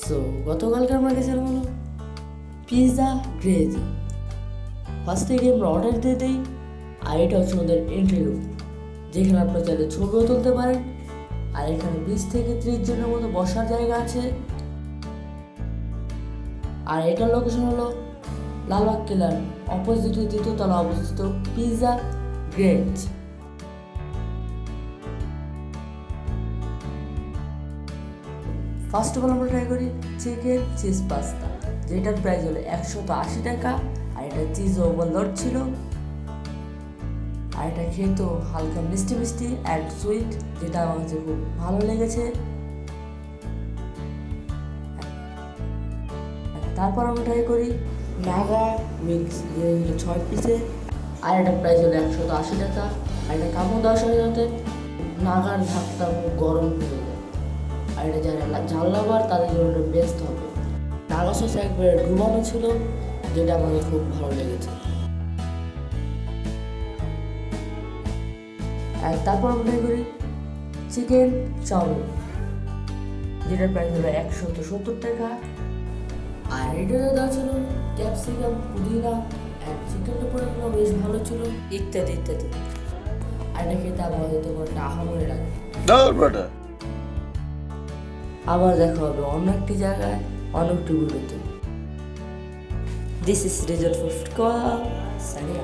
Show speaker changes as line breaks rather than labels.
So গতকালকে আমরা গেছিলাম হলো পিৎজা গ্রেজ। ফার্স্টে গিয়ে আমরা অর্ডার দিয়ে দিই, আর এটা হচ্ছে ওদের এন্ট্রি রুম, যেখানে আপনারা চাইলে ছবিও তুলতে পারেন। আর এখানে 20 থেকে 30 জনের মতো বসার জায়গা আছে। আর এটার লোকেশন হলো লালবাগ কিলার অপোজিটে 2য় তলা অবস্থিত pizza grace. First of all আমরা ট্রাই করি চিকেন চিজ পাস্তা, যেটার প্রাইস হলো 180 টাকা। আর এটা চিজ ওভারলোড ছিল। আর এটা খেতেও হালকা মিষ্টি মিষ্টি অ্যান্ড সুইট, যেটা আমার কাছে খুব ভালো লেগেছে। তারপর আমরা ট্রাই করি নাগা মিক্স, যে হলো 6 পিসে। আর এটা প্রাইস হলো 180 টাকা। আর এটা কামড় দেওয়ার সাথে সাথে নাগার ঝাঁকটা খুব গরম হয়ে যায়। আর এটা যারা ঝাল লাভার তাদের জন্য বেস্ট হবে। নাগা সস একবারে ডুবানো ছিল, যেটা আমাকে খুব ভালো লেগেছে। আর তারপর আমরা ট্রাই করি চিকেন চাউমিন, যেটার প্রাইস হলো 170 টাকা। আর এটাতে দেওয়া ছিল ক্যাপসিকাম, পুদিনা অ্যান্ড চিকেনটা পরিমাণ বেশ ভালো ছিল, ইত্যাদি ইত্যাদি। আর এটা খেতে আমাদের তো কোনো আহামরি লাগে। আবার দেখা হবে অন্য একটি জায়গায়, অন্য একটি ভিডিওতে। This is result for Sania.